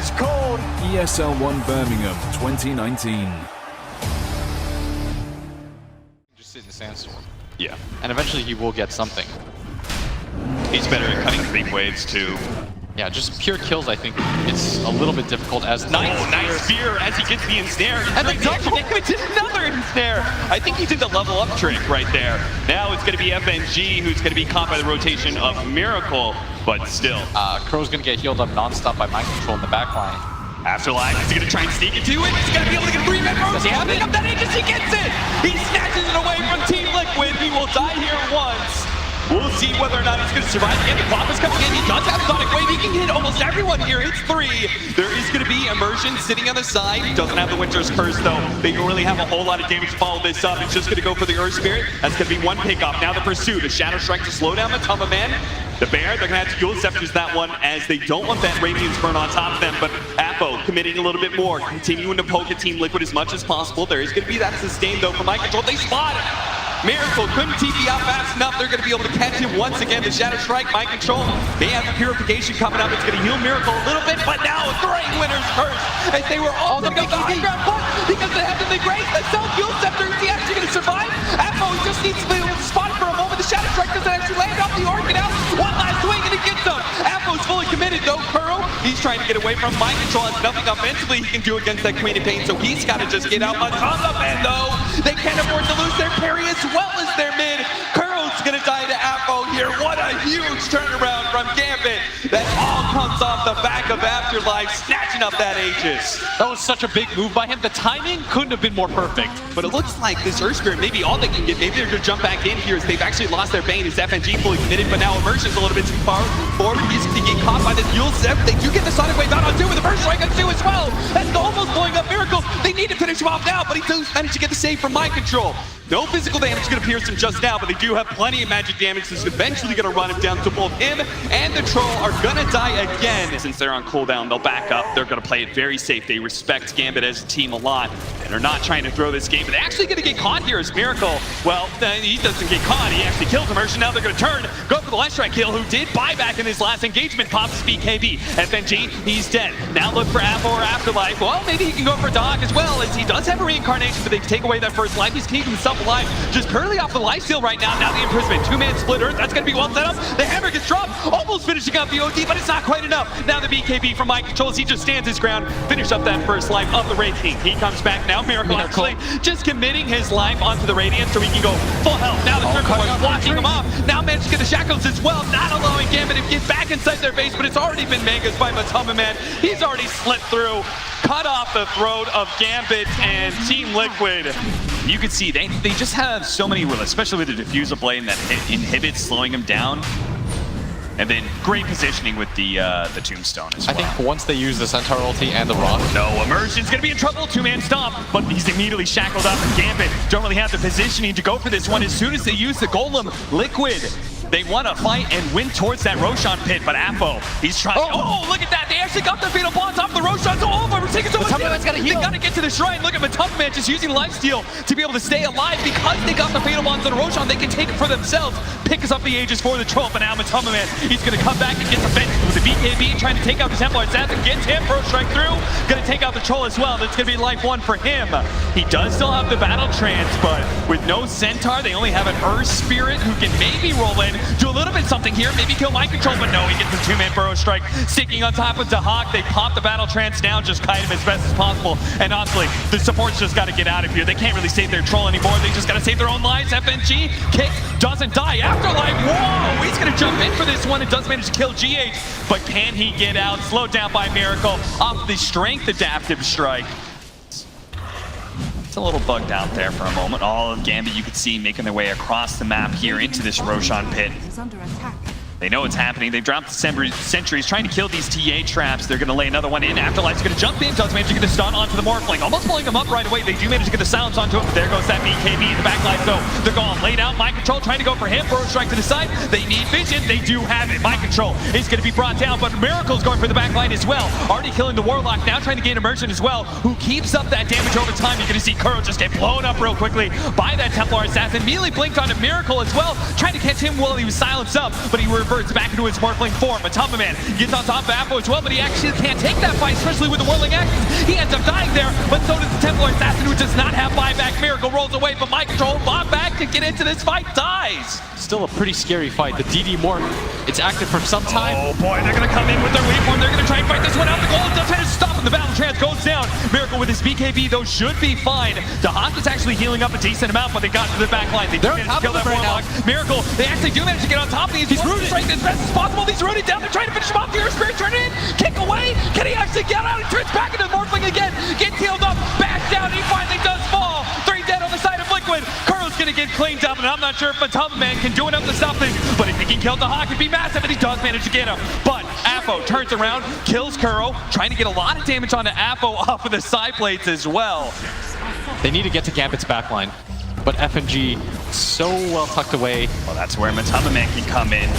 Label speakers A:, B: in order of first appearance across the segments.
A: is called
B: ESL 1 Birmingham 2019.
C: Just sit in the sandstorm.
D: Yeah.
C: And eventually he will get something.
D: He's better at cutting creep waves too.
C: Yeah, just pure kills, I think it's a little bit difficult as
D: Nice spear as he gets the ensnare.
C: And the double
D: it's another ensnare. I think he did the level up trick right there. Now it's going to be FNG who's going to be caught by the rotation of Miracle, but still.
C: Crow's gonna get healed up non-stop by mind control in the back line.
D: Afterlife, is he going to try and sneak into it? He's going to be able to get a free-man from
C: Does he have it?
D: Up that Aegis, he gets it! He snatches it away from Team Liquid. He will die here once. We'll see whether or not he's going to survive again. The clock is coming in. He does have Sonic Wave. He can hit almost everyone here. It's 3. There is going to be Immersion sitting on the side. He doesn't have the Winter's Curse, though. They don't really have a whole lot of damage to follow this up. It's just going to go for the Earth Spirit. That's going to be one pickup. Now the pursuit. A Shadow Strike to slow down the Tumba Man. The Bear, they're going to have to dual scepters that one as they don't want that Radiance burn on top of them. But Apo committing a little bit more, continuing to poke at Team Liquid as much as possible. There is going to be that sustain, though, for Mind Control. They spot it. Miracle couldn't TP out fast enough. They're going to be able to catch him once again. The Shadow Strike, Mind Control. They have the Purification coming up. It's going to heal Miracle a little bit, but now throwing Winner's Curse as they were all going to go high ground, but because they have the grace, the self-fuel scepter, is he actually going to survive? Apo just needs to be able to spot it for a moment. The Shadow Strike doesn't actually land off the organ out. One last swing and he gets them. Apo's fully committed though. Kuro, he's trying to get away from Mind Control. Has nothing offensively he can do against that Queen of Pain, so he's got to just get out. But on the man though, they can't afford to lose their parry as well as their mid. Kuro's gonna die to Apo here. What a huge turnaround from Gambit. That all comes off the back of Afterlife, snatching up that Aegis.
C: That was such a big move by him. The timing couldn't have been more perfect.
D: But it looks like this Earth Spirit, maybe all they can get, maybe they're gonna jump back in here as they've actually lost their Bane. Is FNG fully committed, but now Immersion's a little bit too far forward. He's gonna get caught by this Fuel Zep. They do get the Sonic Wave out on 2 with the first strike on 2 as well. That's almost blowing up Miracle. They need to finish him off now, but he does manage to get the save from Mind Control. No physical damage is going to pierce him just now, but they do have plenty of magic damage that's eventually going to run him down, so both him and the Troll are going to die again. Since they're on cooldown, they'll back up. They're going to play it very safe. They respect Gambit as a team a lot, and are not trying to throw this game, but they're actually going to get caught here as Miracle. Well, he doesn't get caught. He actually kills Immersion. Now they're going to turn, go for the last strike kill, who did buy back in his last engagement. Pops BKB. FNG, he's dead. Now look for Apo or Afterlife. Well, maybe he can go for Dog as well, as he does have a reincarnation, but they take away that first life. He's keeping himself alive. Just currently off the lifesteal right now. Now the imprisonment. 2-man split Earth. That's going to be well set up. The hammer gets dropped. Almost finishing up the OD, but it's not quite enough. Now the BKB from Mind Control as he just stands his ground. Finish up that first life of the Raid King. He comes back now. Miracle actually just committing his life onto the Radiant so he can go full health. Now the Circle Point blocking him off. Now managed to get the Shackles as well. Not allowing Gambit to get back inside their base, but it's already been Megas by Matama Man. He's already slit through. Cut off the throat of Gambit and Team Liquid. You can see they just have so many, especially with the Diffusal Blade that inhibits slowing him down. And then great positioning with the Tombstone as well.
C: I think once they use the Centaur ulti and the Rock.
D: No, Immersion's gonna be in trouble. 2-man stomp, but he's immediately shackled up. And Gambit don't really have the positioning to go for this one. As soon as they use the Golem, Liquid, they want to fight and win towards that Roshan pit, but Apo, he's trying. Oh, look at that! They actually got the fatal bonds off the Roshan. So over, we're taking so much damage. They gotta get to the shrine. Look at Matama Man just using lifesteal to be able to stay alive because they got the fatal bonds on Roshan. They can take it for themselves. Picks up the Aegis for the troll, but now Matama Man, he's gonna come back and get the fence with the BKB, trying to take out the Templar Assassin. Gets him, first strike through. Gonna take out the troll as well. That's gonna be life 1 for him. He does still have the battle trance, but with no Centaur, they only have an Earth Spirit who can maybe roll in, do a little bit something here, maybe kill Mind Control, but no, he gets the 2-man burrow strike. Sticking on top of Dahak, they pop the battle trance now, just kite him as best as possible. And honestly, the support's just got to get out of here. They can't really save their troll anymore. They just got to save their own lives. FNG, kick, doesn't die. Afterlife, whoa, he's going to jump in for this one. It does manage to kill GH, but can he get out? Slowed down by Miracle off the strength adaptive strike. It's a little bugged out there for a moment. All of Gambit you could see making their way across the map here into this Roshan pit. They know what's happening. They've dropped the sentries, trying to kill these TA traps. They're going to lay another one in. Afterlife's going to jump in, does manage to get the stun onto the Morphling. Almost pulling him up right away. They do manage to get the silence onto him. There goes that BKB in the backline, though. They're gone. Laid out. Mind Control trying to go for him. Burrow strike to the side. They need vision. They do have it. Mind Control is going to be brought down, but Miracle's going for the backline as well. Already killing the Warlock. Now trying to gain Immersion as well, who keeps up that damage over time. You're going to see Kuro just get blown up real quickly by that Templar Assassin. Immediately blinked onto Miracle as well, trying to catch him while he was silenced up, but he reverts back into his Morphling form. Matamba Man gets on top of Apple as well, but he actually can't take that fight, especially with the whirling axes. He ends up dying there, but so does the Templar Assassin, who does not have buyback. Miracle rolls away, but Mind Control, bomb back to get into this fight, dies.
C: Still a pretty scary fight. The DD Morph, it's active for some time.
D: Oh boy, they're gonna come in with their waveform. They're gonna try and fight this one out. The goal does manage to stop him. The battle trance goes down. Miracle with his BKB, though, should be fine. The Hawk is actually healing up a decent amount, but they got to the back line. They do manage to kill that Warlock. Miracle, they actually do manage to get on top of these. He's rooted strike as best as possible. He's rooted down. They're trying to finish him off. Fear Spirit turn in, kick away. Can he actually get out? He turns back into Morphling again. Gets healed up, back down. He finally does fall. 3 dead on the side of Liquid. Kuro's gonna get cleaned up, and I'm not sure if Matamba Man can do enough to stop this, but if he can kill the Hawk, it'd be massive, and he does manage to get him. But Apo turns around, kills Kuro, trying to get a lot of damage onto Apo off of the side plates as well.
C: They need to get to Gambit's backline, but FNG so well tucked away.
D: Well, that's where Matamba Man can come in.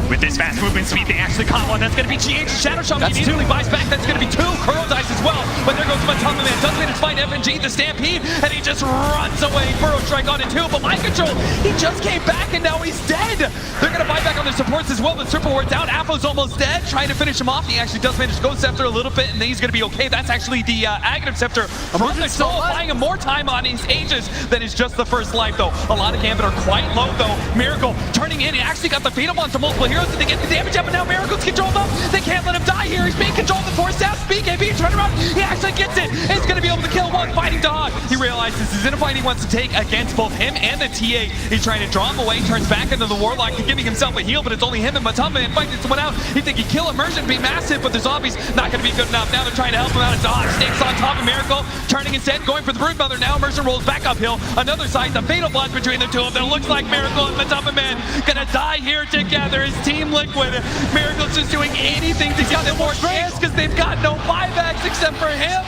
D: With this fast movement speed, they actually caught one. That's going to be GH. Shadow Shaman immediately buys back. That's going to be 2. Kuro dies as well. But there goes Matamba Man. Does manage to find FNG, the Stampede, and he just runs away. Burrow Strike on it too. But Mind Control, he just came back and now he's dead. They're going to buy back on their supports as well. The triple ward down. Apo's almost dead. Trying to finish him off. He actually does manage to go Scepter a little bit, and then he's going to be okay. That's actually the Aghanim Scepter from the soul, buying him more time on his Aegis than is just the first life, though. A lot of Gambit are quite low, though. Miracle turning in. He actually got the Fatal onto multiple heroes. Did they get the damage up? But now Miracle's controlled up. They can't let him die here. He's being controlled and forced out. BKB turn around. He actually gets it. And he's going to be able to kill one fighting dog. He realizes this isn't a fight he wants to take against both him and the TA. He's trying to draw him away. Turns back into the Warlock, giving himself a heal, but it's only him and Matamba and fighting someone out. He think he'd kill Immersion, be massive, but the zombies not going to be good enough. Now they're trying to help him out. A dog stakes on top of Miracle, turning instead, going for the Broodmother. Now Immersion rolls back uphill. Another side, the fatal blood between the two of them. Looks like Miracle and Matamba Man gonna die here together. His Team Liquid. Miracle's just doing anything to get them more chance because they've got no buybacks except for him.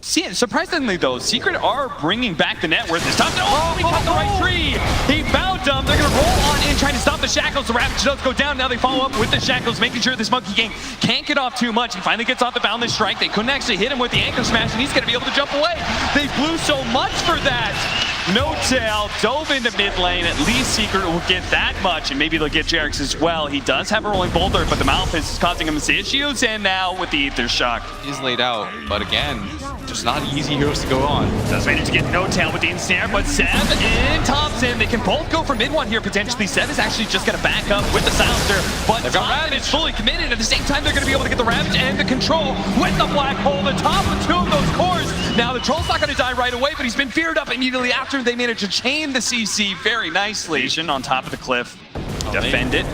D: See, surprisingly though, Secret are bringing back the net worth this time. Oh, he cut the right tree. He bound them. They're going to roll on in, trying to stop the shackles. The Ravage does go down. Now they follow up with the shackles, making sure this Monkey Gang can't get off too much. He finally gets off the boundless strike. They couldn't actually hit him with the anchor smash, and he's going to be able to jump away. They blew so much for that. No tail, dove into mid lane. At least Secret will get that much, and maybe they'll get Jerix as well. He does have a rolling boulder, but the mouth is causing him issues, and now with the Ether Shock.
C: He's laid out, but again, just not easy heroes to go on.
D: Does manage to get no tail with the ensnare, but Seb and Thompson, they can both go for mid one here potentially. Seb is actually just going to back up with the silencer, but Thompson is fully committed. At the same time, they're going to be able to get the Ravage and the control with the Black Hole, the top of 2 of those cores. Now the Troll's not going to die right away, but he's been feared up immediately after they managed to chain the CC very nicely. On top of the cliff, defend it.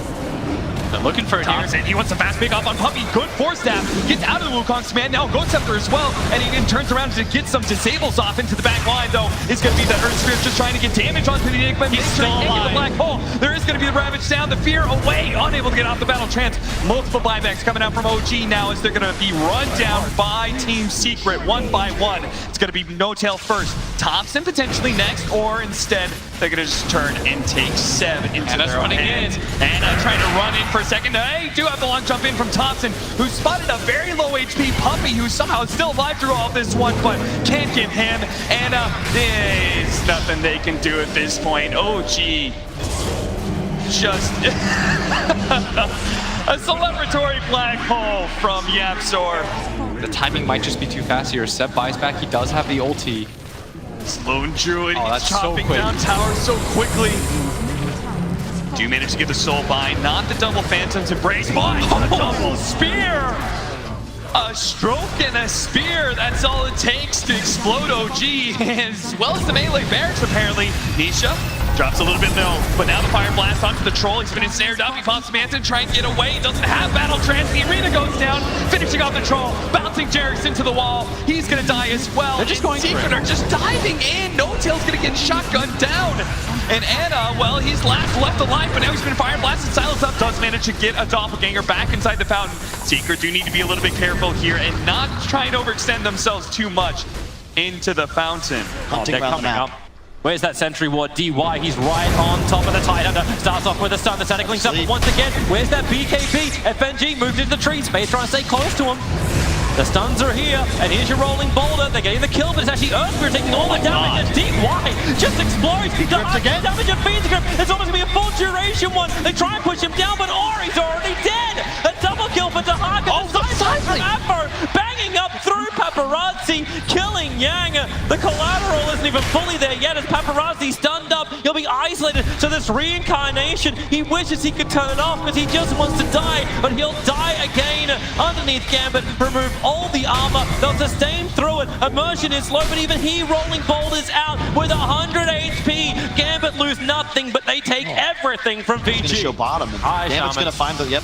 D: They're looking for Thompson. He wants a fast pick off on Puppy. Good force stab. Gets out of the Wukong's command. Now Goat Scepter as well. And he then turns around to get some disables off into the back line, though. It's going to be the Earth Spirit just trying to get damage onto the Enigma. He's still alive. The Black Hole. There is going to be the Ravage down. The Fear away. Unable to get off the battle trance. Multiple buybacks coming out from OG now as they're going to be run down by Team Secret one by one. It's going to be No Tail first. Thompson potentially next, or instead they're going to just turn and take Seb into their own hands. And trying to run in for a second. They do have the long jump in from Thompson, who spotted a very low HP Puppy, who somehow is still alive through all this one, but can't get him. And there's nothing they can do at this point. OG just a celebratory Black Hole from YapzOr.
C: The timing might just be too fast here. Seb buys back. He does have the ulti.
D: Lone Druid,
C: oh,
D: he's chopping down towers so quickly. Do manage to get the soul bind, not the double Phantom's Embrace, but a double spear! A stroke and a spear, that's all it takes to explode OG, as well as the melee barracks apparently. Nisha drops a little bit low, but now the Fire Blast onto the Troll. He's been ensnared up. He pops Manta to try and get away. He doesn't have Battle Trance. The arena goes down, finishing off the Troll, bouncing Jerix into the wall. He's gonna die as well.
C: They're just going
D: Secret are just diving in. No Tail's gonna get shotgunned down. And Anna, well, he's left alive, but now he's been Fire Blasted. Silence up does manage to get a Doppelganger back inside the fountain. Secret do need to be a little bit careful here and not try and overextend themselves too much into the fountain.
A: Oh, they're coming up. Where's that sentry ward? DY, he's right on top of the Tidehunter. Starts off with a stun. The static links up once again. Where's that BKB? FNG moved into the trees. Space trying to stay close to him. The stuns are here, and here's your rolling boulder. They're getting the kill, but it's actually Earthspirit taking all the damage. And DY just explodes. He does again damage and feeds the grip. It's almost gonna be a full duration one. They try and push him down, but Ori's already dead. A double kill for Dahaka.
E: Oh,
A: The side from
E: precisely.
A: Afro, banging up through Paparazzi, killing Yang. The collateral isn't even fully there yet as Paparazzi stunned up. He'll be isolated to this reincarnation. He wishes he could turn it off because he just wants to die, but he'll die again underneath Gambit. Remove all the armor. They'll sustain through it. Immersion is low, but even he, Rolling Bolt, is out with 100 HP. Gambit lose nothing, but they take everything from
E: He's gonna show
A: VG.
E: bottom. And
A: Aye,
E: Gambit's
A: Shaman.
E: gonna find the, yep.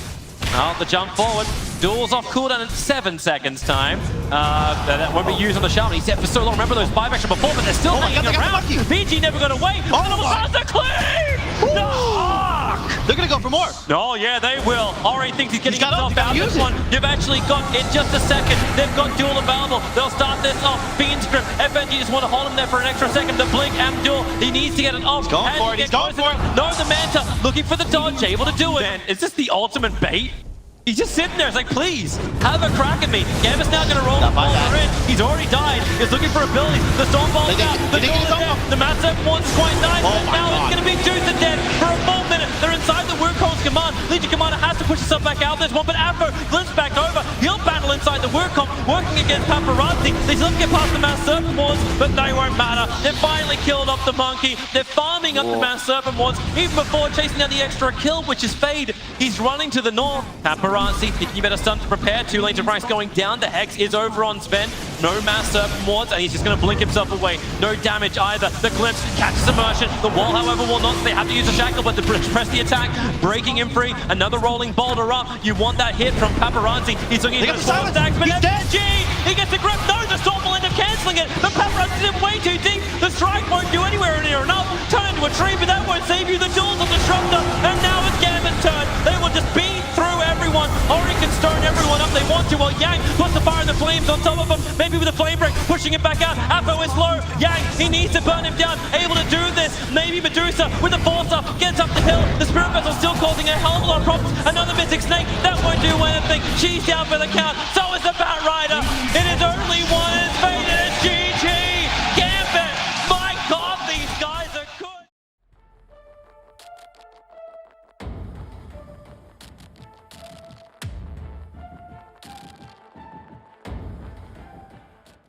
A: Oh, the jump forward. Duels off cooldown in 7 seconds time. That won't be used on the Shaman. He's set for so long. Remember those 5 extra before, but they're still
E: Oh my
A: hanging
E: God, they got
A: around.
E: lucky.
A: VG never got away.
E: Oh
A: And
E: my.
A: the clean! No!
E: They're gonna go for more.
A: Oh yeah, they will. Ori thinks he's getting
E: He's got
A: himself
E: ult,
A: out of
E: he's
A: this
E: gotta
A: one. You've actually got, in just a second, they've got duel available. They'll start this off. Fiend's Grip. FNG just want to hold him there for an extra second. The blink, Abdul, he needs to get it off.
E: He's going
A: As
E: for
A: he
E: it,
A: gets
E: he's going
A: closer,
E: for it.
A: No, the Manta, looking for the dodge, able to do it. Man, is this the ultimate bait? He's just sitting there. It's like, please, have a crack at me. Gambit's now going to roll the
E: Not by
A: ball
E: that.
A: in. He's already died. He's looking for abilities. The Stormball's
E: They
A: out.
E: didn't
A: The
E: get
A: duel is
E: his
A: there.
E: own.
A: The Massive one's quite nice.
E: Oh
A: But
E: my
A: now
E: God.
A: it's going to be Juice and dead for a full minute. They're inside the Wukong's command. Legion Commander has to push himself back out. There's one, but Afro glimpses back over. He'll battle inside the Wukong, working against Paparazzi. They still get past the Mass Serpent Wards, but they won't matter. They've finally killed off the monkey. They're farming up the Mass Serpent Wards, even before chasing down the extra kill, which is Fade. He's running to the north. Paparazzi thinking you better stun to prepare. 2 lanes of Rice going down. The Hex is over on Sven. No Mass Serpent Wards, and he's just going to blink himself away. No damage either. The Glimpse catches Immersion. The wall, however, will not. They have to use a shackle, but to press the attack, breaking him free. Another rolling boulder up. You want that hit from Paparazzi. He's looking
E: They
A: at
E: got
A: the
E: the
A: forward
E: silence.
A: stacks, but
E: He's dead.
A: FG, he gets the grip. No, the Storm will end up canceling it. But Paparazzi's in way too deep. The strike won't do anywhere near enough. Turn into a tree, but that won't save you. The duels on Disruptor, and now it's Gambit's turn. They will just beat through everyone. Ori can stone everyone up they want to, while Yang puts the fire and the flames on top of him. Maybe with a flame break, pushing it back out. Apo is low. Yang, he needs to burn him down. Able to do this. Maybe Medusa with the Forcer gets up the hill. The Spirit Vessel's still causing a hell of a lot of problems. Another Mystic Snake, that won't do anything. She's down for the count. So